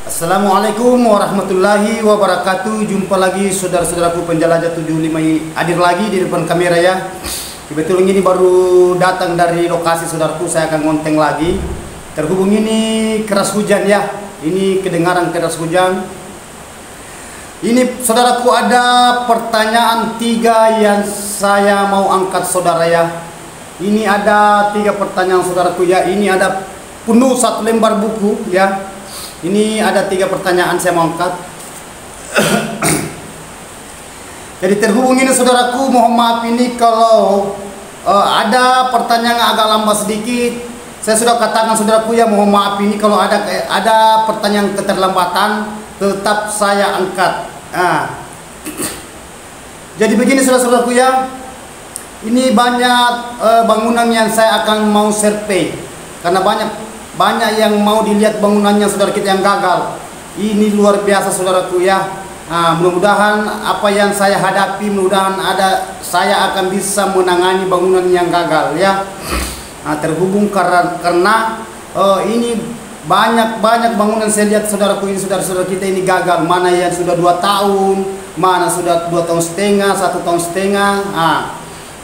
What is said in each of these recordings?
Assalamualaikum warahmatullahi wabarakatuh. Jumpa lagi saudara-saudaraku penjelajah 75 hadir lagi di depan kamera ya. Kebetulan ini baru datang dari lokasi saudaraku, saya akan ngonteng lagi. Terhubung ini keras hujan ya. Ini kedengaran keras hujan. Ini saudaraku ada pertanyaan 3 yang saya mau angkat saudara ya. Ini ada 3 pertanyaan saudaraku ya. Ini ada penuh 1 lembar buku ya. Ini ada 3 pertanyaan saya mau angkat. Jadi terhubung ini saudaraku, mohon maaf ini kalau ada pertanyaan agak lambat sedikit. Saya sudah katakan saudaraku ya, mohon maaf ini kalau ada pertanyaan keterlambatan, tetap saya angkat. Jadi begini saudara-saudaraku ya, ini banyak bangunan yang saya akan mau survei karena banyak yang mau dilihat bangunannya saudara kita yang gagal. Ini luar biasa saudaraku ya. Mudah-mudahan apa yang saya hadapi, mudah-mudahan saya akan bisa menangani bangunan yang gagal ya. Terhubung karena ini banyak bangunan saya lihat saudaraku ini, saudara-saudara kita ini gagal. Mana yang sudah 2 tahun, mana sudah 2 tahun setengah, 1 tahun setengah.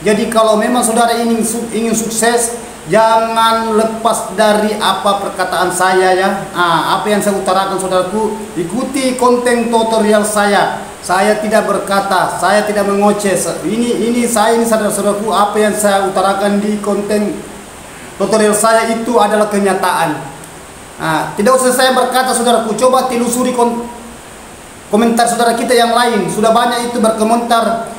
Jadi kalau memang saudara ingin sukses, jangan lepas dari apa perkataan saya ya. Apa yang saya utarakan saudaraku, ikuti konten tutorial saya. Saya tidak berkata, saya tidak mengoceh. Ini saudara-saudaraku, apa yang saya utarakan di konten tutorial saya itu adalah kenyataan. Tidak usah saya berkata saudaraku, coba telusuri komentar saudara kita yang lain. Sudah banyak itu berkomentar.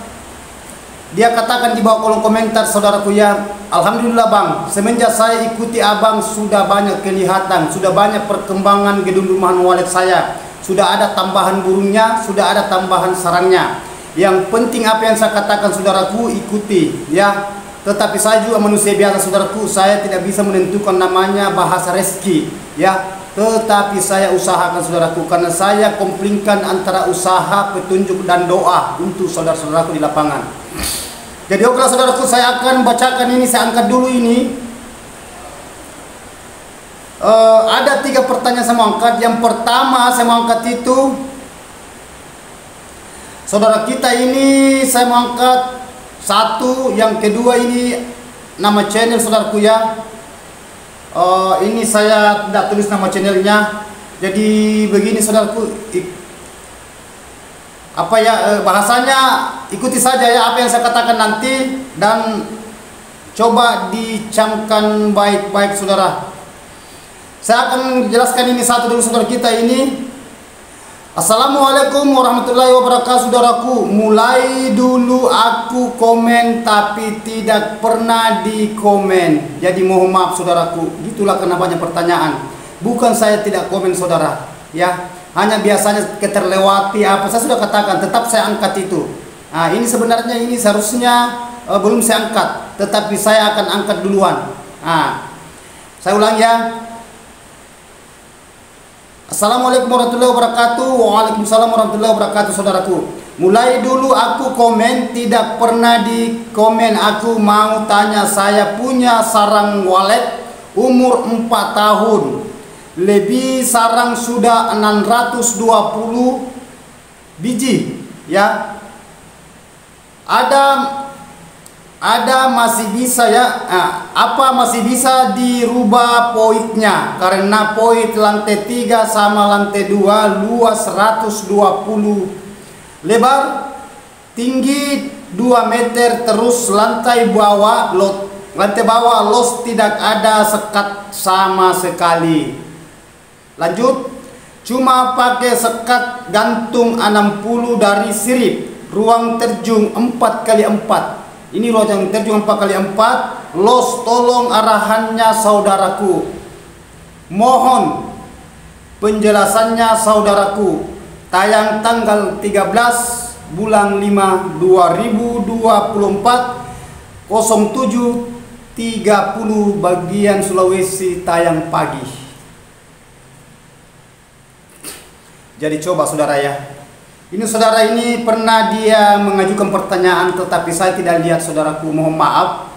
Dia katakan di bawah kolom komentar saudaraku ya, alhamdulillah bang, semenjak saya ikuti abang sudah banyak kelihatan, sudah banyak perkembangan gedung rumahan walet saya. Sudah ada tambahan burungnya, sudah ada tambahan sarangnya. Yang penting apa yang saya katakan saudaraku, ikuti ya. Tetapi saya juga manusia biasa saudaraku, saya tidak bisa menentukan namanya bahasa rezeki ya. Tetapi saya usahakan saudaraku, karena saya komplingkan antara usaha, petunjuk dan doa untuk saudara-saudaraku di lapangan. Jadi okelah saudaraku, saya akan bacakan ini, saya angkat dulu ini. Ada 3 pertanyaan saya mau angkat. Yang pertama saya mau angkat itu, saudara kita ini saya mau angkat 1, yang kedua ini nama channel saudaraku ya. Ini saya tidak tulis nama channelnya. Jadi begini saudaraku, bahasanya ikuti saja ya apa yang saya katakan nanti, dan coba dicamkan baik-baik saudara. Saya akan menjelaskan ini satu dulu saudara kita ini. Assalamualaikum warahmatullahi wabarakatuh saudaraku. Mulai dulu aku komen tapi tidak pernah dikomen. Jadi mohon maaf saudaraku, gitulah karena banyak pertanyaan. Bukan saya tidak komen saudara ya, hanya biasanya keterlewati apa saya sudah katakan, tetap saya angkat itu. Ini sebenarnya ini seharusnya belum saya angkat, tetapi saya akan angkat duluan. Saya ulang ya. Assalamualaikum warahmatullahi wabarakatuh. Waalaikumsalam warahmatullahi wabarakatuh saudaraku. Mulai dulu aku komen tidak pernah dikomen. Aku mau tanya, saya punya sarang walet umur 4 tahun. Lebih sarang sudah 620 biji ya. Ada masih bisa ya, apa masih bisa dirubah poitnya, karena poit lantai 3 sama lantai 2 luas 120, lebar tinggi 2 meter, terus lantai bawah los tidak ada sekat sama sekali. Lanjut, cuma pakai sekat gantung 60 dari sirip, ruang terjun 4x4. Ini ruang terjun 4x4. Los tolong arahannya saudaraku. Mohon penjelasannya saudaraku. Tayang tanggal 13 bulan 5 2024 07.30 bagian Sulawesi, tayang pagi. Jadi coba saudara ya. Ini saudara ini pernah dia mengajukan pertanyaan, tetapi saya tidak lihat saudaraku, mohon maaf.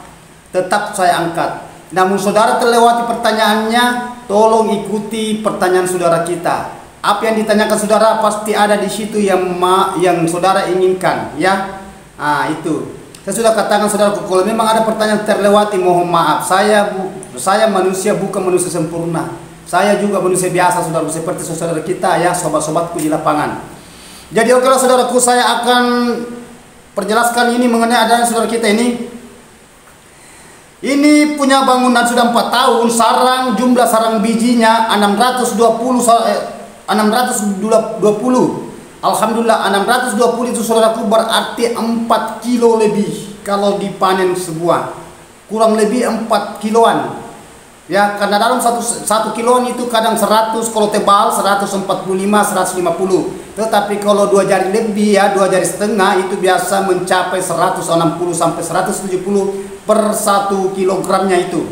Tetap saya angkat. Namun saudara terlewati pertanyaannya, tolong ikuti pertanyaan saudara kita. Apa yang ditanyakan saudara pasti ada di situ yang saudara inginkan, ya. Itu. Saya sudah katakan saudaraku, kalau memang ada pertanyaan terlewati, mohon maaf. Saya manusia, bukan manusia sempurna. Saya juga manusia biasa, saudaraku, seperti saudara kita, ya, sobat-sobatku di lapangan. Jadi okelah saudaraku, saya akan perjelaskan ini mengenai adanya saudara kita ini. Ini punya bangunan sudah 4 tahun, jumlah sarang bijinya 620. Alhamdulillah 620 itu saudaraku berarti 4 kilo lebih kalau dipanen sebuah. Kurang lebih 4 kiloan. Ya, karena dalam satu kiloan itu kadang 100, kalau tebal 145, 150. Tetapi kalau 2 jari lebih, ya 2 jari setengah, itu biasa mencapai 160 sampai 170 per 1 kilogramnya itu.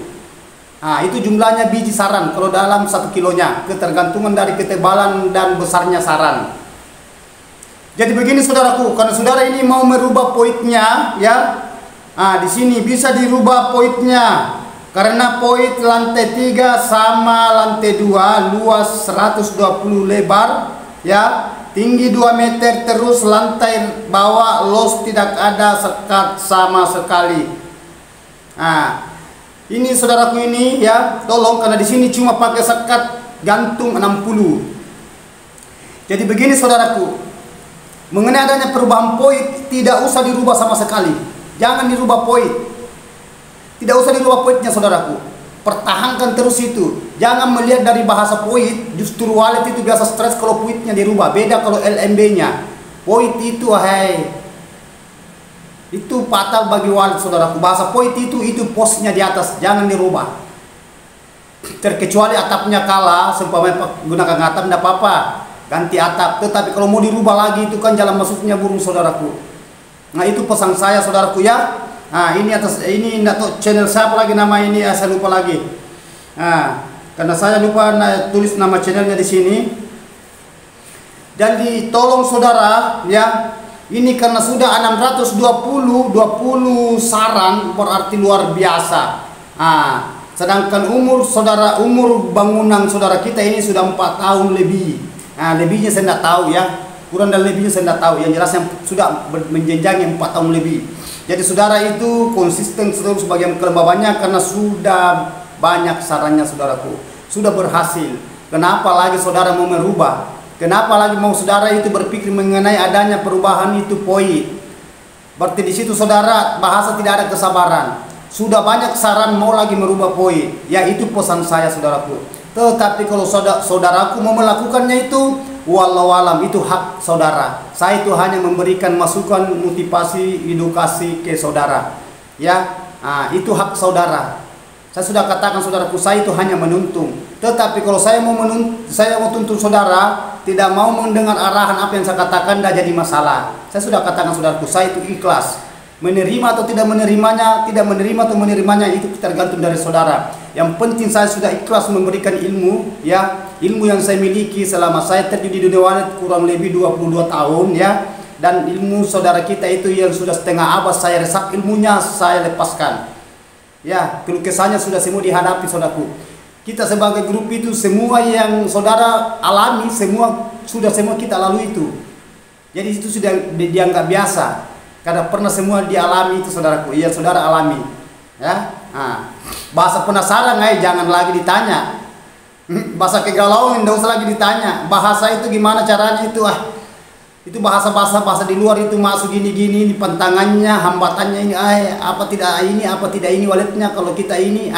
Itu jumlahnya biji saran kalau dalam 1 kilonya, ketergantungan dari ketebalan dan besarnya saran. Jadi begini saudaraku, karena saudara ini mau merubah poidnya, ya. Di sini bisa dirubah poidnya. Karena poid lantai 3 sama lantai 2, luas 120 lebar, ya. Tinggi 2 meter, terus lantai bawah los, tidak ada sekat sama sekali. Ini saudaraku ini, ya, tolong, karena di sini cuma pakai sekat gantung 60. Jadi begini saudaraku, mengenai adanya perubahan poid, tidak usah dirubah sama sekali. Jangan dirubah poid. Tidak usah dirubah poidnya saudaraku. Pertahankan terus itu. Jangan melihat dari bahasa poid. Justru walet itu biasa stres kalau poidnya dirubah. Beda kalau LMB-nya. Poid itu, itu fatal bagi walet saudaraku. Bahasa poid itu posnya di atas. Jangan dirubah. Terkecuali atapnya kalah, seumpamanya gunakan atap, tidak apa-apa, ganti atap. Tetapi kalau mau dirubah lagi, itu kan jalan masuknya burung saudaraku. Itu pesan saya saudaraku, ya. Ini ini atau channel siapa lagi nama ini, saya lupa lagi. Karena saya lupa tulis nama channelnya di sini. Jadi tolong saudara, ya. Ini karena sudah 620 saran, berarti luar biasa. Sedangkan umur bangunan saudara kita ini sudah 4 tahun lebih. Lebihnya saya tidak tahu, ya. Kurang dan lebihnya saya tidak tahu. Yang jelas yang sudah menjenjangi 4 tahun lebih. Jadi saudara itu konsisten terus sebagai kelembabannya karena sudah banyak sarannya saudaraku. Sudah berhasil. Kenapa lagi saudara mau merubah? Kenapa lagi mau saudara itu berpikir mengenai adanya perubahan itu poin? Berarti di situ saudara bahasa tidak ada kesabaran. Sudah banyak saran mau lagi merubah poin. Ya, itu pesan saya saudaraku. Tetapi kalau saudaraku mau melakukannya itu, wallahu alam, itu hak saudara. Saya itu hanya memberikan masukan, motivasi, edukasi ke saudara. Ya, itu hak saudara. Saya sudah katakan saudaraku, saya itu hanya menuntun. Tetapi kalau saya mau tuntun saudara, tidak mau mendengar arahan apa yang saya katakan, tidak jadi masalah. Saya sudah katakan saudaraku, saya itu ikhlas. Menerima atau tidak menerimanya, itu tergantung dari saudara. Yang penting saya sudah ikhlas memberikan ilmu, ya, ilmu yang saya miliki selama saya terjun di dunia walet kurang lebih 22 tahun, ya. Dan ilmu saudara kita itu yang sudah setengah abad saya resap ilmunya, saya lepaskan. Ya, keluh kesahnya sudah semua dihadapi saudaraku. Kita sebagai grup itu semua yang saudara alami, semua kita lalui itu. Jadi itu sudah dianggap biasa. Karena pernah semua dialami itu saudaraku. Iya, saudara alami. Ya. Bahasa penasaran jangan lagi ditanya. Bahasa kegalauan tidak usah lagi ditanya. Bahasa itu gimana caranya itu itu bahasa di luar itu masuk gini-gini, ini pantangannya, hambatannya ini apa tidak ini waletnya kalau kita ini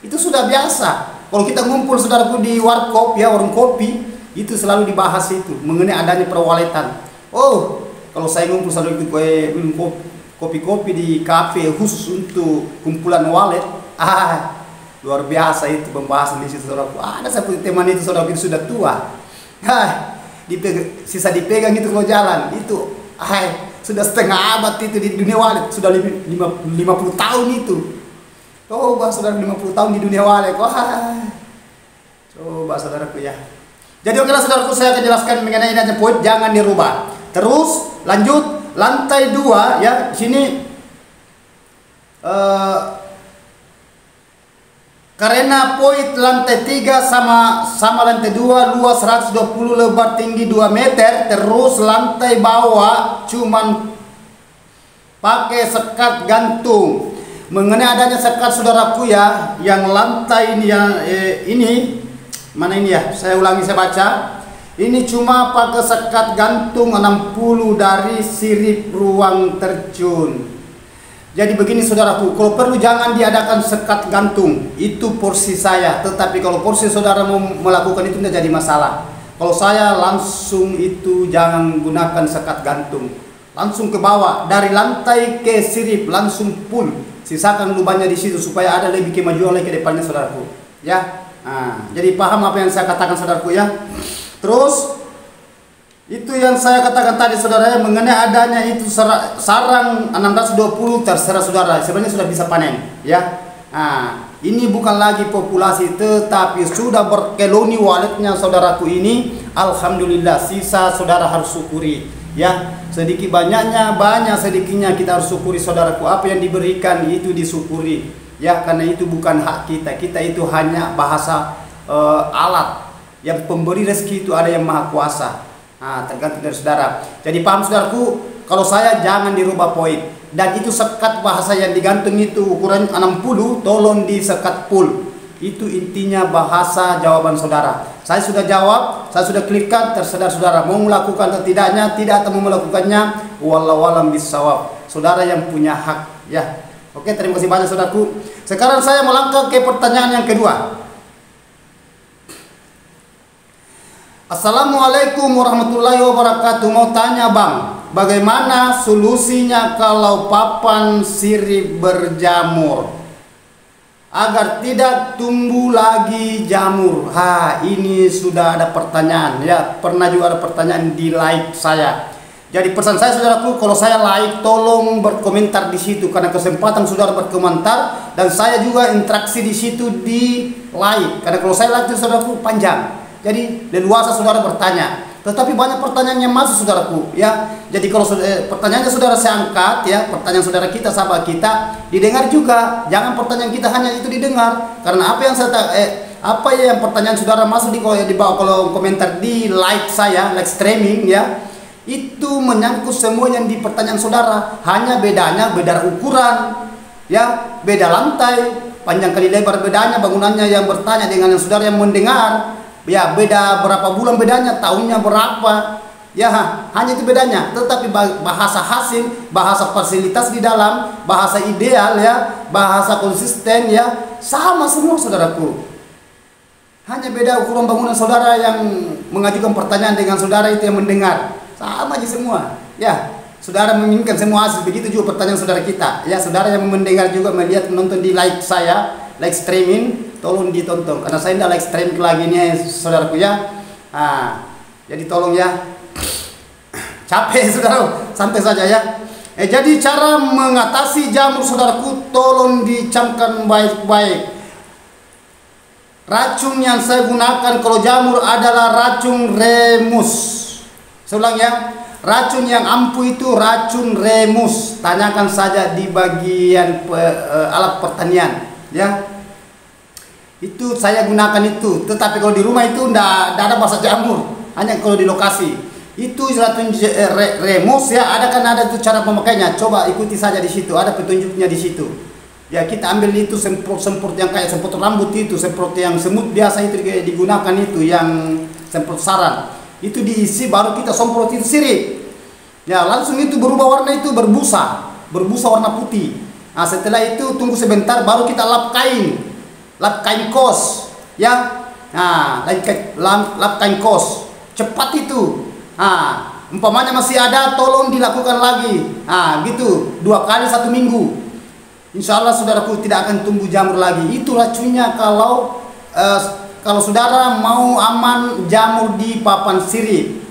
itu sudah biasa. Kalau kita ngumpul saudaraku di warkop, ya, warung kopi, itu selalu dibahas itu mengenai adanya perwaletan. Kalau saya ngumpul saudara itu minum kopi-kopi di kafe khusus untuk kumpulan walet, luar biasa itu pembahasan di situ saudaraku. Ada seperti teman itu saudaraku itu sudah tua, sisa dipegang itu kalau jalan itu, sudah setengah abad itu di dunia walet, sudah 50 tahun itu. Coba saudara 50 tahun di dunia walet, coba saudaraku, ya. Jadi okelah saudaraku, saya akan jelaskan mengenai adanya poin, jangan dirubah. Terus lanjut lantai 2, ya, sini Karena poin lantai 3 sama lantai 2 luas 120, lebar tinggi 2 meter, terus lantai bawah cuman pakai sekat gantung. Mengenai adanya sekat saudaraku ya, yang lantai ini ini mana ini ya? Saya ulangi, saya baca. Ini cuma pakai sekat gantung 60 dari sirip ruang terjun. Jadi begini saudaraku, kalau perlu jangan diadakan sekat gantung, itu porsi saya. Tetapi kalau porsi saudara mau melakukan itu tidak jadi masalah. Kalau saya langsung itu jangan gunakan sekat gantung, langsung ke bawah dari lantai ke sirip langsung full. Sisakan lubangnya di situ supaya ada lebih kemajuan lagi ke depannya saudaraku. Ya, jadi paham apa yang saya katakan saudaraku ya. Terus itu yang saya katakan tadi saudara, mengenai adanya itu sarang 620 terserah saudara, sebenarnya sudah bisa panen ya. Ini bukan lagi populasi tetapi sudah berkeloni waletnya saudaraku ini. Alhamdulillah, sisa saudara harus syukuri ya. Sedikit banyaknya, banyak sedikitnya kita harus syukuri saudaraku. Apa yang diberikan itu disyukuri ya, karena itu bukan hak kita. Kita itu hanya bahasa alat. Yang pemberi rezeki itu ada yang maha kuasa. Tergantung dari saudara. Jadi paham saudaraku, kalau saya jangan dirubah poin. Dan itu sekat bahasa yang digantung itu ukuran 60, tolong disekat full. Itu intinya bahasa jawaban saudara. Saya sudah jawab, saya sudah klikkan, terserah saudara mau melakukan atau tidaknya, tidak atau mau melakukannya, wallahu alam bissawab. Saudara yang punya hak ya. Oke, terima kasih banyak saudaraku. Sekarang saya melangkah ke pertanyaan yang kedua. Assalamualaikum warahmatullahi wabarakatuh. Mau tanya bang, bagaimana solusinya kalau papan sirip berjamur agar tidak tumbuh lagi jamur? Ini sudah ada pertanyaan ya. Pernah juga ada pertanyaan di live saya. Jadi pesan saya saudaraku, kalau saya live tolong berkomentar di situ, karena kesempatan saudara berkomentar dan saya juga interaksi di situ di live. Karena kalau saya live itu saudaraku panjang. Jadi leluasa saudara bertanya, tetapi banyak pertanyaan yang masuk saudaraku ya. Jadi kalau pertanyaannya saudara saya angkat ya, pertanyaan saudara kita, sahabat kita didengar juga. Jangan pertanyaan kita hanya itu didengar, karena apa yang saya apa yang pertanyaan saudara masuk di bawah kolom komentar di live saya, live streaming ya, itu menyangkut semua yang di pertanyaan saudara. Hanya bedanya beda ukuran ya, beda lantai, panjang kali lebar bedanya bangunannya yang bertanya dengan yang saudara yang mendengar. Ya beda berapa bulan bedanya, tahunnya berapa ya, hanya itu bedanya. Tetapi bahasa hasil, bahasa fasilitas di dalam, bahasa ideal ya, bahasa konsisten ya, sama semua saudaraku. Hanya beda ukuran bangunan saudara yang mengajukan pertanyaan dengan saudara itu yang mendengar, sama aja semua ya. Saudara menginginkan semua hasil, begitu juga pertanyaan saudara kita ya. Saudara yang mendengar juga melihat menonton di live saya, live streaming, tolong ditonton karena saya tidak live streaming lagi nih saudaraku ya. Jadi tolong ya, capek saudara, santai saja ya. Jadi cara mengatasi jamur saudaraku, tolong dicamkan baik-baik. Racun yang saya gunakan kalau jamur adalah racun remus. Saya ulang ya, racun yang ampuh itu racun remus. Tanyakan saja di bagian alat pertanian ya. Itu saya gunakan itu. Tetapi kalau di rumah itu tidak ada bahasa jamur, hanya kalau di lokasi. Itu racun remus ya, ada tuh cara pemakainya. Coba ikuti saja di situ, ada petunjuknya di situ. Ya kita ambil itu semprot yang kayak semprot rambut itu, semprot yang semut biasa itu digunakan itu, yang semprot sarang. Itu diisi baru kita semprot itu sirip. Ya langsung itu berubah warna, itu berbusa warna putih. Setelah itu tunggu sebentar baru kita lap kain kos ya. Lap kain kos cepat itu. Umpamanya masih ada, tolong dilakukan lagi gitu 2 kali 1 minggu, insya Allah saudaraku tidak akan tumbuh jamur lagi. Itu racunnya kalau saudara mau aman jamur di papan sirip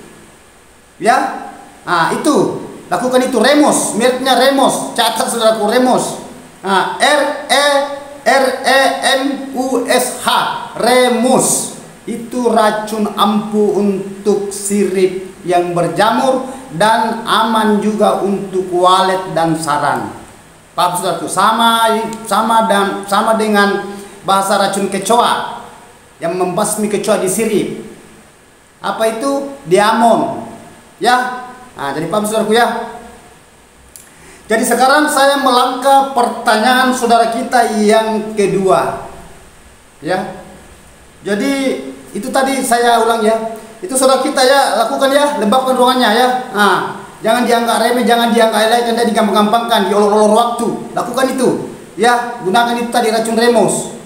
ya. Itu lakukan itu. Remus, mereknya Remus, catat saudaraku, Remus. REMUSH, remus. Itu racun ampuh untuk sirip yang berjamur dan aman juga untuk walet dan sarang. Paham saudaraku? Sama dengan bahasa racun kecoa yang membasmi kecoa disirip. Apa itu? Diamond. Ya. Nah, jadi paham saudaraku ya. Jadi sekarang saya melangkah pertanyaan saudara kita yang kedua. Ya. Jadi itu tadi saya ulang ya. Itu saudara kita ya, lakukan ya, lembabkan ruangannya ya. Nah, jangan dianggap remeh, jangan dianggap elek, dan digampang-gampangkan, diolor-olor waktu. Lakukan itu. Ya, gunakan itu tadi racun Remus.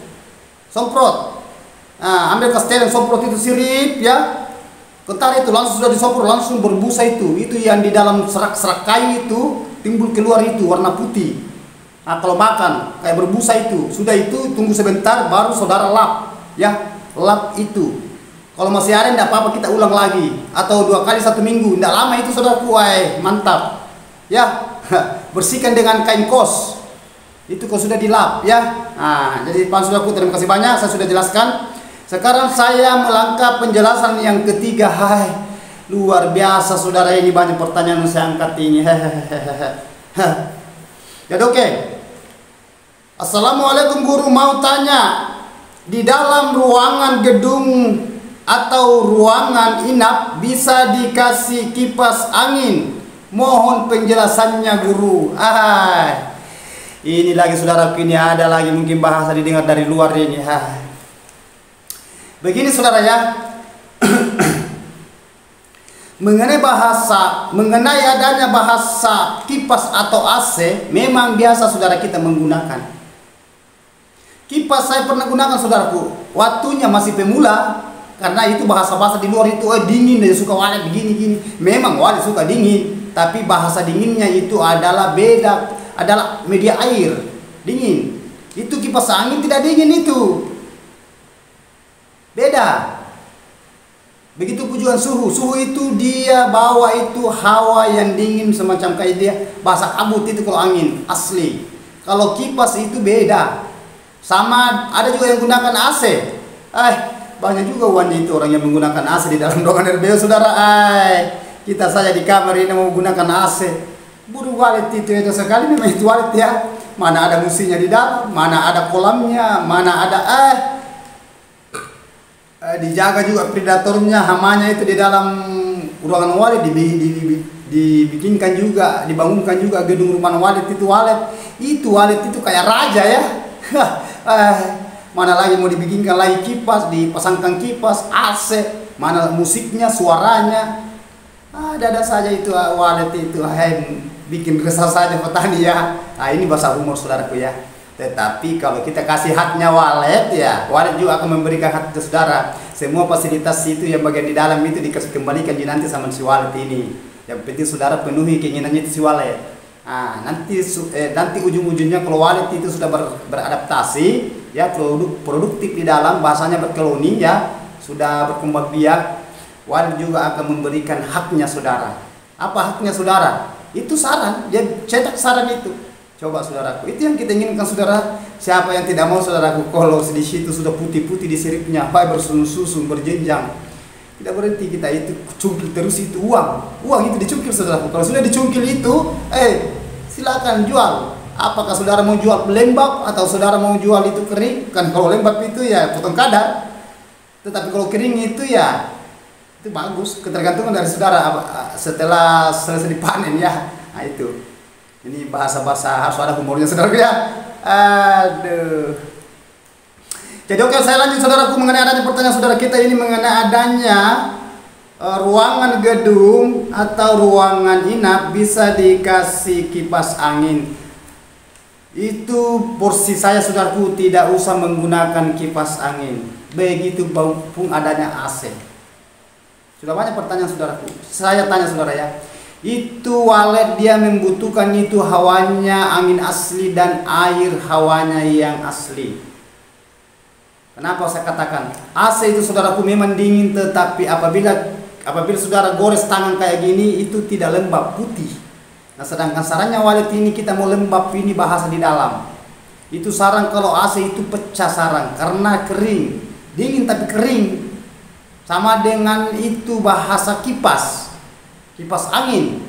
Semprot. Nah, ambil kastel, semprot itu sirip ya. Kentar itu langsung sudah disemprot, langsung berbusa itu. Itu yang di dalam serak-serak kayu itu timbul keluar itu warna putih. Nah, kalau makan kayak berbusa itu, sudah itu tunggu sebentar baru saudara lap ya. Lap itu. Kalau masih ada tidak apa-apa, kita ulang lagi atau 2 kali 1 minggu. Tidak lama itu saudara kuai, mantap. Ya, bersihkan dengan kain kos. Itu kalau sudah dilap ya. Nah, jadi Pak Saudaraku, terima kasih banyak, saya sudah jelaskan. Sekarang saya melangkah penjelasan yang ketiga. Hai, luar biasa saudara, ini banyak pertanyaan yang saya angkat ini. Jadi oke. Assalamualaikum guru, mau tanya, di dalam ruangan gedung atau ruangan inap bisa dikasih kipas angin? Mohon penjelasannya guru. Ini lagi saudaraku, ini ada lagi mungkin bahasa didengar dari luar ini. Begini saudara ya. Mengenai adanya bahasa kipas atau AC, memang biasa saudara kita menggunakan. Kipas saya pernah gunakan saudaraku, waktunya masih pemula. Karena itu bahasa-bahasa di luar itu dingin, dia suka walet begini-gini. Memang walet suka dingin, tapi bahasa dinginnya itu adalah beda, adalah media air dingin. Itu kipas angin tidak dingin itu, beda. Begitu pujuan suhu, suhu itu dia bawa itu hawa yang dingin semacam kayak dia bahasa kabut itu kalau angin asli. Kalau kipas itu beda. Sama ada juga yang gunakan AC. Banyak juga wanita orang yang menggunakan AC di dalam ruangan RBO saudara. Kita saja di kamar ini mau menggunakan AC. Buru walet itu sekali, memang itu walet ya. Mana ada mesinnya di dalam, mana ada kolamnya, mana ada dijaga juga predatornya, hamanya itu di dalam ruangan walet. Dibikinkan juga, dibangunkan juga gedung rumah walet itu walet. Itu walet itu kayak raja ya. Mana lagi mau dibikinkan lagi kipas, dipasangkan kipas, AC, mana musiknya, suaranya. Ada saja itu walet itu, bikin resah saja petani ya. Ini bahasa humor saudaraku ya. Tetapi kalau kita kasih haknya walet ya, walet juga akan memberikan hak ke saudara. Semua fasilitas itu yang bagian di dalam itu dikasih kembalikan nanti sama si walet ini. Yang penting saudara penuhi keinginannya itu si walet. Nanti ujung-ujungnya kalau walet itu sudah beradaptasi ya, produktif di dalam, bahasanya berkoloni ya, sudah berkembang biak, walet juga akan memberikan haknya saudara. Apa haknya saudara? Itu saran, dia cetak saran itu. Coba saudaraku, itu yang kita inginkan saudara. Siapa yang tidak mau saudaraku kalau di situ sudah putih-putih di siripnya, bersusun-susun, berjenjang. Tidak berhenti kita itu cungkil terus itu uang itu dicungkil saudaraku. Kalau sudah dicungkil itu, silakan jual. Apakah saudara mau jual lembab atau saudara mau jual itu kering? Kan kalau lembab itu ya potong kadar. Tetapi kalau kering itu ya itu bagus, ketergantungan dari saudara setelah selesai dipanen ya. Nah itu. Ini bahasa-bahasa harus ada humornya saudaraku ya. Aduh. Jadi oke, saya lanjut saudaraku mengenai adanya pertanyaan saudara kita ini mengenai adanya ruangan gedung atau ruangan inap bisa dikasih kipas angin. Itu porsi saya saudaraku, tidak usah menggunakan kipas angin. Begitu pun adanya AC. Sudah banyak pertanyaan saudaraku. Saya tanya saudara ya. Itu walet dia membutuhkan itu hawanya angin asli dan air hawanya yang asli. Kenapa saya katakan AC itu saudaraku memang dingin, tetapi apabila saudara gores tangan kayak gini itu tidak lembab, putih. Nah sedangkan sarannya walet ini kita mau lembab, ini bahasa di dalam. Itu sarang kalau AC itu pecah sarang karena kering, dingin tapi kering. Sama dengan itu bahasa kipas angin.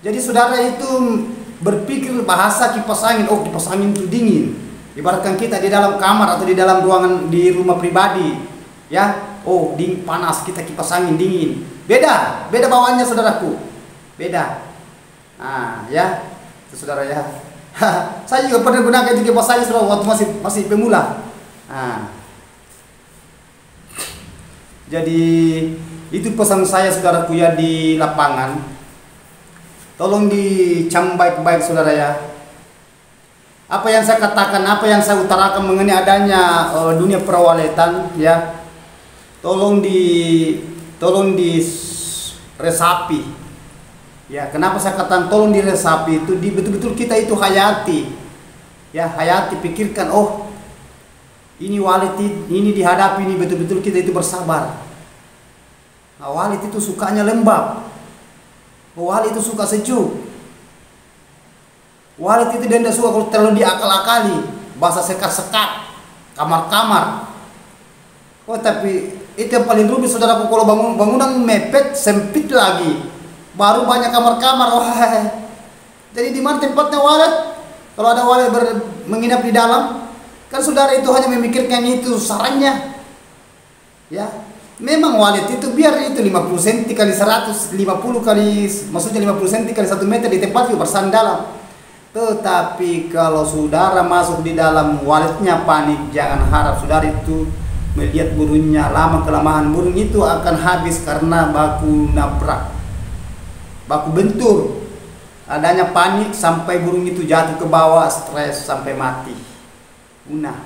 Jadi saudara itu berpikir bahasa kipas angin, oh kipas angin itu dingin. Ibaratkan kita di dalam kamar atau di dalam ruangan di rumah pribadi, ya. Oh, dingin panas, kita kipas angin dingin. Beda bawaannya saudaraku. Beda. Nah, ya. Itu saudara ya. Saya juga pernah gunakan itu kipas angin saudara waktu masih pemula. Nah. Jadi itu pesan saya saudaraku ya di lapangan. Tolong dicam baik-baik saudara ya. Apa yang saya katakan, apa yang saya utarakan mengenai adanya dunia perwaletan ya. Tolong diresapi. Ya, kenapa saya katakan tolong diresapi itu betul-betul kita itu hayati. Ya, hayati, pikirkan, oh ini walet ini dihadapi, ini betul-betul kita itu bersabar. Nah, walet itu sukanya lembab. Walet itu suka sejuk. Walet itu dia tidak suka kalau terlalu diakal-akali, bahasa sekat-sekat, kamar-kamar. Oh, tapi itu yang paling rumit saudaraku, kalau bangunan mepet, sempit lagi, baru banyak kamar-kamar. Jadi di mana tempatnya walet? Kalau ada walet menginap di dalam, kan saudara itu hanya memikirkan itu sarannya. Ya, memang walet itu biar itu 50 cm kali 150 kali, maksudnya 50 cm kali 1 meter di tempat itu bersandar dalam. Tetapi kalau saudara masuk di dalam waletnya panik, jangan harap saudara itu melihat burungnya. Lama-kelamaan burung itu akan habis karena baku nabrak, baku bentur. Adanya panik sampai burung itu jatuh ke bawah, stres sampai mati, punah.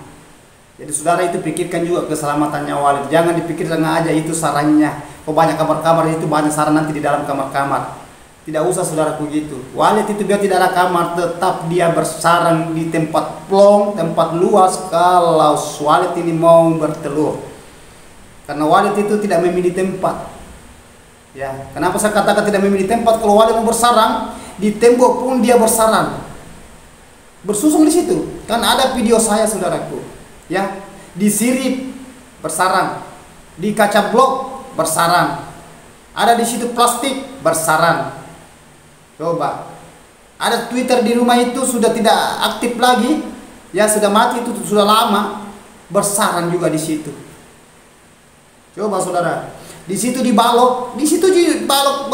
Jadi saudara itu pikirkan juga keselamatannya walet. Jangan dipikirkan aja itu sarannya. Kok banyak kamar-kamar itu banyak saran nanti di dalam kamar-kamar. Tidak usah saudaraku gitu. Walet itu biar tidak ada kamar, tetap dia bersarang di tempat plong, tempat luas kalau walet ini mau bertelur. Karena walet itu tidak memilih tempat. Ya, kenapa saya katakan tidak memilih tempat? Kalau walet mau bersarang, di tembok pun dia bersarang. Bersusung di situ. Kan ada video saya saudaraku. Ya, di sirip bersarang, di kaca blok bersarang. Ada di situ plastik bersarang. Coba, ada Twitter di rumah itu sudah tidak aktif lagi, ya sudah mati, itu sudah lama, bersarang juga di situ. Coba saudara, di situ dibalok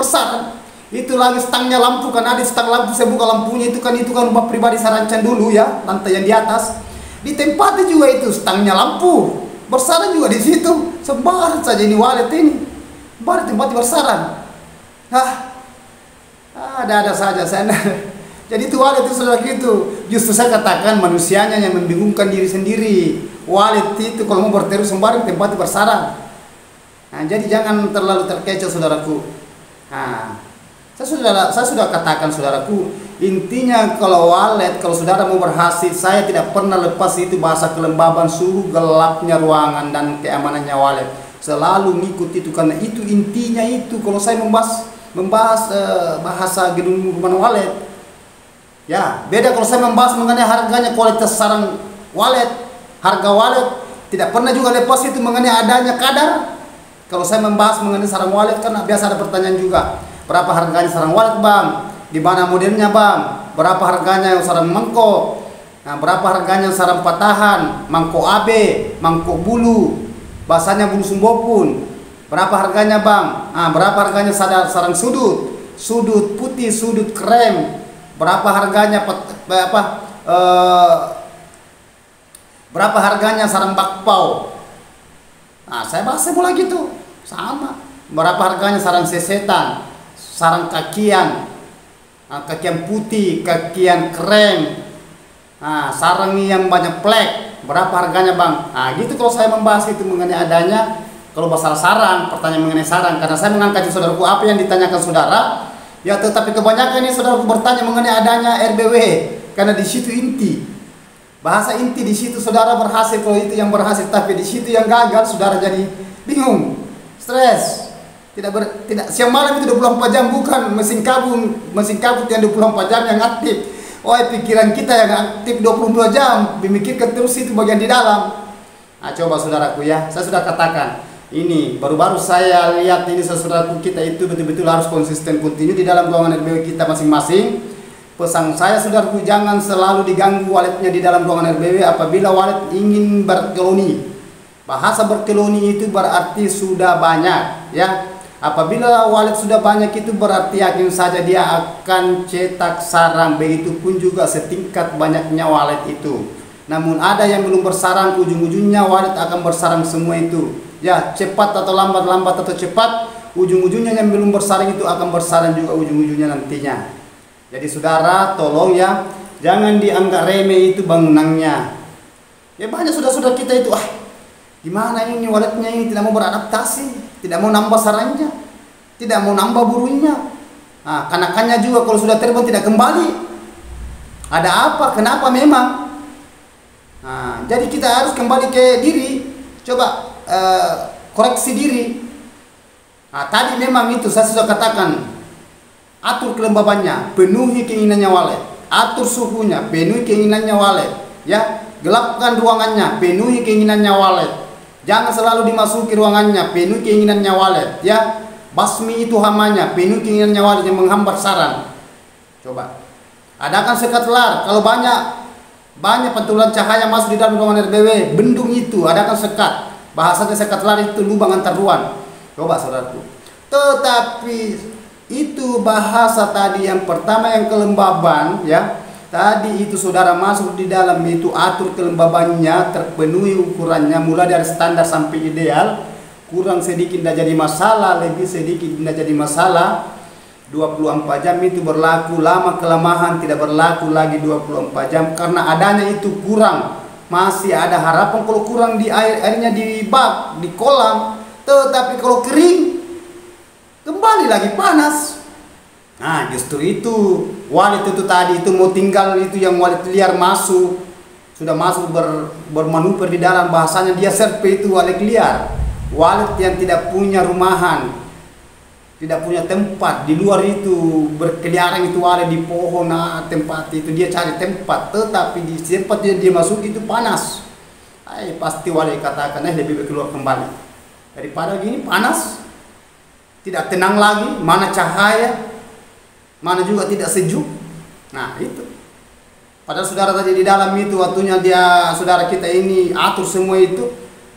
bersarang. Itu lagi stangnya lampu, kan ada stang lampu, saya buka lampunya itu kan rumah pribadi Sarancan dulu ya, lantai yang di atas. Di tempatnya juga itu stangnya lampu, bersarang juga di situ. Sembarang saja ini walet ini, baru tempatnya bersarang. Ada saja saya. Jadi itu walet itu saudara gitu. Justru saya katakan manusianya yang membingungkan diri sendiri. Walet itu kalau mau berteru sembarang tempatnya bersarang. Nah, jadi jangan terlalu terkecoh saudaraku. Nah, saya sudah katakan saudaraku, intinya kalau walet, kalau saudara mau berhasil, saya tidak pernah lepas itu bahasa kelembaban suhu, gelapnya ruangan dan keamanannya walet. Selalu ngikut itu karena itu intinya itu. Kalau saya membahas bahasa gedung rumah walet, ya beda kalau saya membahas mengenai harganya, kualitas sarang walet, harga walet. Tidak pernah juga lepas itu mengenai adanya kadar. Kalau saya membahas mengenai sarang walet, kan biasa ada pertanyaan juga, berapa harganya sarang walet bang, di mana modelnya bang, berapa harganya sarang mangkok, nah berapa harganya sarang patahan, mangkok AB, mangkok bulu, bahasanya bulu sumbopun. Berapa harganya bang? Nah, berapa harganya sarang sudut putih, sudut krem? Berapa harganya berapa harganya sarang bakpao? Nah, saya bahas semula gitu, sama. Berapa harganya sarang sesetan, sarang kakian, kakian putih, kakian krem, nah, sarang yang banyak plek? Berapa harganya bang? Nah, gitu kalau saya membahas itu mengenai adanya. Kalau masalah sarang, pertanyaan mengenai sarang, karena saya mengangkat saudaraku apa yang ditanyakan saudara, ya tetapi kebanyakan ini saudaraku bertanya mengenai adanya RBW, karena di situ inti, bahasa inti di situ saudara berhasil. Kalau itu yang berhasil, tapi di situ yang gagal, saudara jadi bingung, stres, tidak siang malam itu 24 jam, bukan mesin kabut yang 24 jam yang aktif. Oh, pikiran kita yang aktif 22 jam, memikirkan terus itu bagian di dalam. Nah, coba saudaraku ya, saya sudah katakan. Ini baru-baru saya lihat ini saudaraku, kita itu betul-betul harus konsisten, kontinu di dalam ruangan RBW kita masing-masing. pesan saya saudaraku, jangan selalu diganggu waletnya di dalam ruangan RBW apabila walet ingin berkeloni. Bahasa berkeloni itu berarti sudah banyak, ya. Apabila walet sudah banyak itu berarti yakin saja dia akan cetak sarang. Begitupun juga setingkat banyaknya walet itu. Namun ada yang belum bersarang, ujung-ujungnya walet akan bersarang semua itu. Ya, cepat atau lambat, lambat atau cepat, ujung-ujungnya yang belum bersarang itu akan bersarang juga ujung-ujungnya nantinya. Jadi saudara, tolong ya, jangan dianggap remeh itu bangunannya. Ya banyak saudara-saudara kita itu, gimana ini waletnya ini tidak mau beradaptasi, tidak mau nambah sarangnya, tidak mau nambah burunya. Nah, kanakannya juga kalau sudah terbang tidak kembali. Ada apa? Kenapa memang? Nah, jadi kita harus kembali ke diri, coba koreksi diri. Nah, tadi memang itu saya sudah katakan, atur kelembabannya, penuhi keinginannya walet, atur suhunya, penuhi keinginannya walet, ya, gelapkan ruangannya, penuhi keinginannya walet. Jangan selalu dimasuki ruangannya, penuhi keinginannya walet, ya. Basmi itu hamanya, penuhi keinginannya walet yang menghambat sarang. Coba adakan sekat lar. Kalau banyak pantulan cahaya masuk di dalam ruangan RBW, bendung itu adakan sekat. Bahasanya sekat lar itu lubang antar ruang. Coba saudaraku. Tetapi itu bahasa tadi yang pertama yang kelembaban, ya. Tadi itu saudara masuk di dalam itu atur kelembabannya, terpenuhi ukurannya mulai dari standar sampai ideal. Kurang sedikit tidak jadi masalah, lebih sedikit tidak jadi masalah. 24 jam itu berlaku, lama kelamahan tidak berlaku lagi 24 jam karena adanya itu kurang. Masih ada harapan kalau kurang di airnya di bak, di kolam. Tetapi kalau kering kembali lagi panas. Nah, justru itu walet itu tadi itu mau tinggal itu yang walet liar masuk, sudah masuk bermanuver di dalam, bahasanya dia serpe itu walet liar. Walet yang tidak punya rumahan, tidak punya tempat di luar itu berkeliaran itu walet di pohon, tempat itu dia cari tempat, tetapi di tempat yang dia masuk itu panas. Pasti walet katakan lebih baik keluar kembali daripada gini panas, tidak tenang lagi, mana cahaya, mana juga tidak sejuk. Nah itu. Padahal saudara tadi di dalam itu waktunya dia saudara kita ini atur semua itu,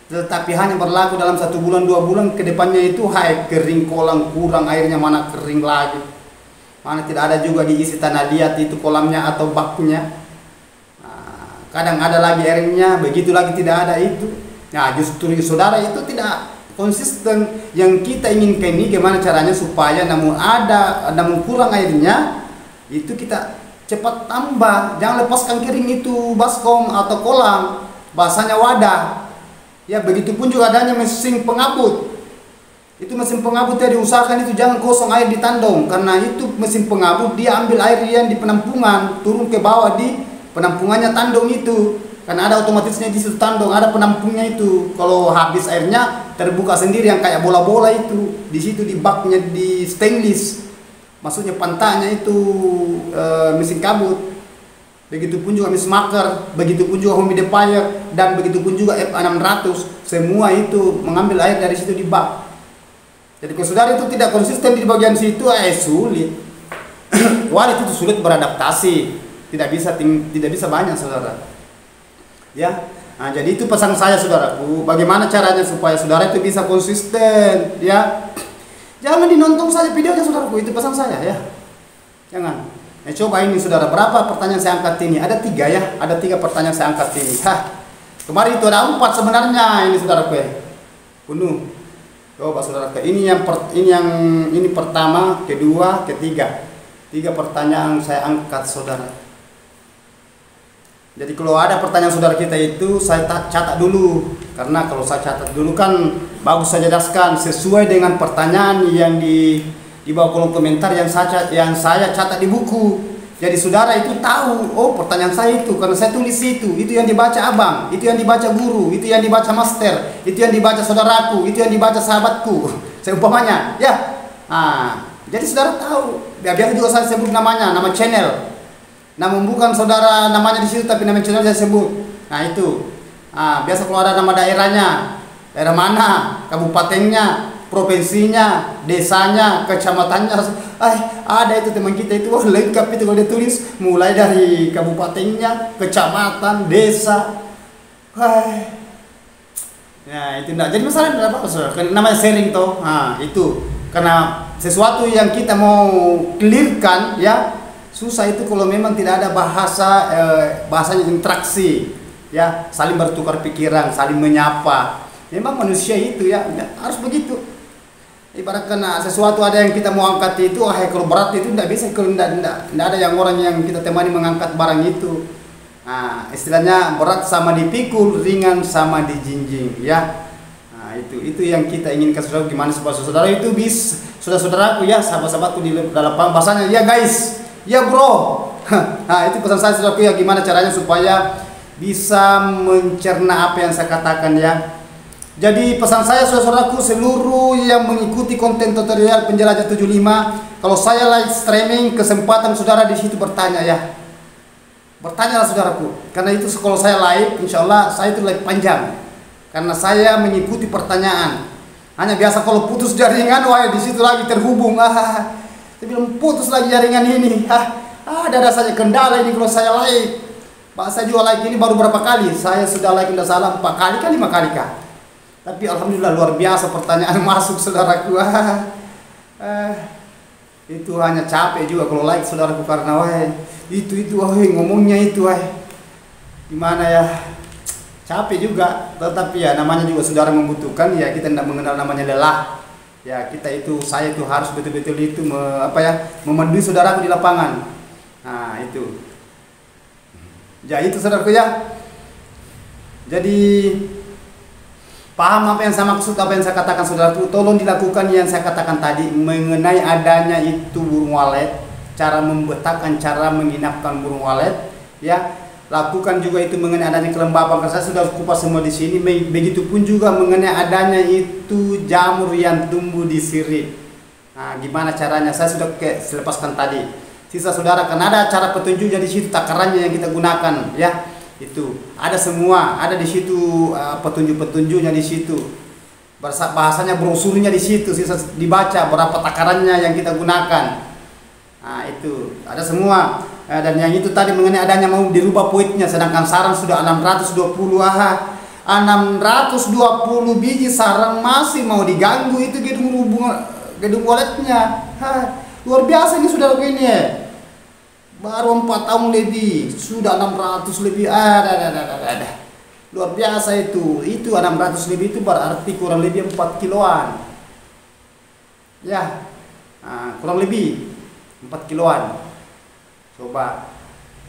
tetapi hanya berlaku dalam 1 bulan 2 bulan ke depannya itu kering kolam, kurang airnya, mana kering lagi, mana tidak ada juga diisi tanah liat itu kolamnya atau baknya. Nah, kadang ada lagi airnya, begitu lagi tidak ada itu. Nah justru saudara itu tidak konsisten. Yang kita inginkan ini gimana caranya supaya namun kurang airnya itu kita cepat tambah, jangan lepaskan kering itu baskom atau kolam, bahasanya wadah. Ya begitupun juga adanya mesin pengabut. Itu mesin pengabut yang diusahakan itu jangan kosong air di tandong, karena itu mesin pengabut dia ambil air yang di penampungan turun ke bawah di penampungannya tandong itu. Karena ada otomatisnya di situ tandong, ada penampungnya itu. Kalau habis airnya terbuka sendiri yang kayak bola-bola itu. Di situ di baknya di stainless. Maksudnya pantanya itu mesin kabut. Begitupun juga mismaker, begitupun juga humidifier, dan begitupun juga F600. Semua itu mengambil air dari situ di bak. Jadi kalau saudara itu tidak konsisten di bagian situ, sulit. Walet itu sulit beradaptasi. Tidak bisa banyak saudara. Ya, nah, jadi itu pesan saya saudaraku. Bagaimana caranya supaya saudara itu bisa konsisten, ya? Jangan dinonton saja videonya saudaraku, itu pesan saya ya. Jangan. Coba ini saudara, berapa pertanyaan saya angkat ini? Ada 3 ya, ada 3 pertanyaan saya angkat ini. Kemarin itu ada 4 sebenarnya ini saudaraku ya. Penuh. Coba saudaraku, ini pertama, kedua, ketiga. 3 pertanyaan saya angkat saudara. Jadi kalau ada pertanyaan saudara kita itu saya catat dulu, karena kalau saya catat dulu kan bagus saya jelaskan sesuai dengan pertanyaan yang di bawah kolom komentar yang saya catat di buku. Jadi saudara itu tahu, oh pertanyaan saya itu karena saya tulis itu yang dibaca abang, itu yang dibaca guru, itu yang dibaca master, itu yang dibaca saudaraku, itu yang dibaca sahabatku, seumpamanya, ya. Nah, jadi saudara tahu. Biasa juga saya sebut namanya, nama channel. Namun bukan saudara namanya di situ, tapi nama channel saya sebut. Nah itu. Nah, biasa kalau ada nama daerahnya, daerah mana, kabupatennya, provinsinya, desanya, kecamatannya. Ada itu teman kita itu, lengkap itu kalau dia tulis, mulai dari kabupatennya, kecamatan, desa. Ya itu enggak jadi masalah, enggak apa-apa, namanya sharing toh. Itu karena sesuatu yang kita mau clearkan ya, susah itu kalau memang tidak ada bahasanya interaksi ya, saling bertukar pikiran, saling menyapa. Memang manusia itu ya harus begitu. Ibaratkan sesuatu ada yang kita mau angkat itu, kalau berat itu tidak bisa, kalau tidak ada yang orang yang kita temani mengangkat barang itu. Istilahnya berat sama dipikul, ringan sama dijinjing ya. Itu yang kita inginkan, saudara. Gimana saudara itu saudara-saudaraku ya, sahabat-sahabatku di dalam bahasanya ya guys, ya bro. Itu pesan saya, saudaraku ya, gimana caranya supaya bisa mencerna apa yang saya katakan ya. Jadi pesan saya, saudaraku, seluruh yang mengikuti konten tutorial Penjelajah 75, kalau saya live streaming, kesempatan saudara di situ bertanya ya. Bertanyalah saudaraku, karena itu kalau saya live, insya Allah saya itu live panjang. Karena saya mengikuti pertanyaan. Hanya biasa kalau putus jaringan, di situ lagi terhubung. Saya bilang putus lagi jaringan ini. Ada saja kendala ini kalau saya live. Saya juga live ini baru berapa kali? Saya sudah live tidak salah 4 kali kah 5 kali kah? Tapi alhamdulillah luar biasa pertanyaan masuk, saudaraku. Itu hanya capek juga kalau live, saudaraku, karena itu ngomongnya itu gimana ya, capek juga. Tetapi ya namanya juga saudara membutuhkan ya, kita tidak mengenal namanya lelah ya. Saya itu harus betul-betul itu memandu saudaraku di lapangan. Itu ya, itu saudaraku ya. Jadi paham apa yang saya maksud, apa yang saya katakan, saudaraku. Tolong dilakukan yang saya katakan tadi mengenai adanya itu burung walet, cara membetakkan, cara menginapkan burung walet ya. Lakukan juga itu mengenai adanya kelembapan, karena saya sudah kupas semua di sini. Begitupun juga mengenai adanya itu jamur yang tumbuh di sirip. Gimana caranya? Saya sudah lepaskan tadi. Sisa saudara kan ada cara petunjuknya di situ, takarannya yang kita gunakan ya. Itu ada semua, ada di situ petunjuk-petunjuknya di situ. Bahasanya brosurnya di situ, sisa dibaca berapa takarannya yang kita gunakan. Itu ada semua. Dan yang itu tadi mengenai adanya mau dirubah poinnya, sedangkan sarang sudah 620. 620 biji sarang masih mau diganggu itu gedung waletnya. Luar biasa ini, saudara ini ya. Baru 4 tahun lebih sudah 600 lebih. Luar biasa itu. Itu 600 lebih itu berarti kurang lebih 4 kiloan. Ya. Kurang lebih 4 kiloan. Coba.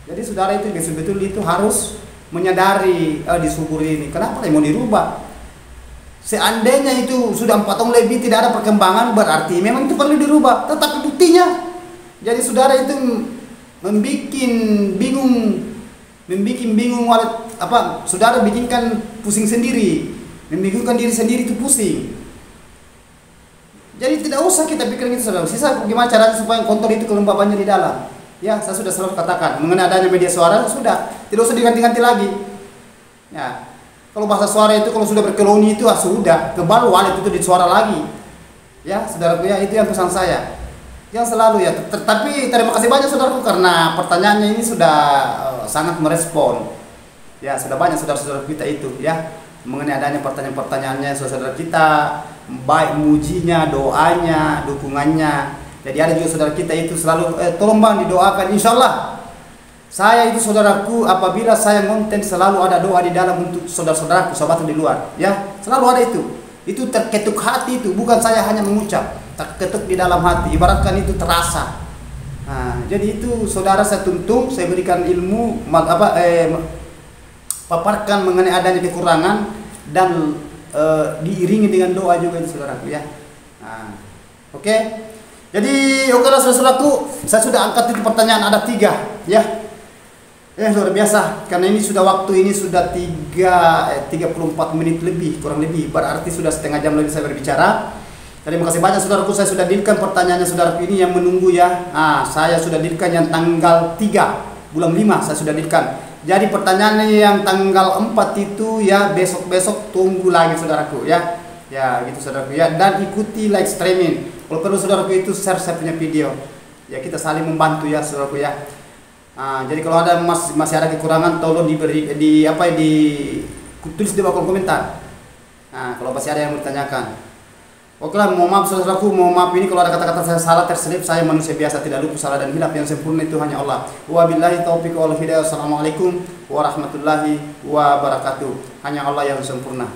Jadi saudara itu betul-betul itu harus menyadari di subur ini. Kenapa mau dirubah? Seandainya itu sudah 4 tahun lebih tidak ada perkembangan, berarti memang itu perlu dirubah. Tetapi buktinya, jadi saudara itu membuat bingung saudara bikinkan pusing sendiri, membingungkan diri sendiri itu pusing. Jadi tidak usah kita pikirin itu, saudara. Sisa gimana caranya supaya kontrol itu kelembabannya di dalam. Ya, saya sudah selalu katakan mengenai adanya media suara, sudah tidak usah diganti-ganti lagi. Ya, kalau bahasa suara itu kalau sudah berkeloni itu sudah kebal walet itu di suara lagi. Ya, saudaraku ya, itu yang pesan saya. Yang selalu ya. Tapi terima kasih banyak, saudaraku, karena pertanyaannya ini sudah sangat merespon. Ya, sudah banyak saudara-saudara kita itu ya mengenai adanya pertanyaan-pertanyaannya saudara kita, baik mujinya, doanya, dukungannya. Jadi ada juga saudara kita itu selalu tolong bang didoakan, insya Allah. Saya itu saudaraku, apabila saya konten selalu ada doa di dalam untuk saudara-saudaraku, sahabat di luar ya, selalu ada itu. Itu terketuk hati itu, bukan saya hanya mengucap, terketuk di dalam hati, ibaratkan itu terasa. Jadi itu saudara saya tuntun, saya berikan ilmu, paparkan mengenai adanya kekurangan dan diiringi dengan doa juga itu, saudaraku ya. Oke. Jadi oke lah, saudaraku, saya sudah angkat itu pertanyaan ada 3 ya. Luar biasa, karena ini sudah waktu ini sudah 34 menit lebih, kurang lebih, berarti sudah setengah jam lagi saya berbicara. Terima kasih banyak, saudaraku. Saya sudah dealkan pertanyaannya saudaraku ini yang menunggu ya. Saya sudah dealkan yang tanggal 3 bulan 5 saya sudah dealkan. Jadi pertanyaannya yang tanggal 4 itu ya besok-besok tunggu lagi, saudaraku ya. Ya gitu saudaraku ya, dan ikuti live streaming. Kalau perlu saudaraku itu share saya punya video. Ya kita saling membantu ya saudaraku ya. Jadi kalau ada masih ada kekurangan, tolong tulis di bawah kolom komentar. Kalau masih ada yang mau ditanyakan. Oke lah, mohon maaf saudaraku, mohon maaf ini kalau ada kata-kata saya salah terselip, saya manusia biasa, tidak luput salah dan hilaf, yang sempurna itu hanya Allah. Wabillahi taufiq wal hidayah. Assalamualaikum warahmatullahi wabarakatuh. Hanya Allah yang sempurna.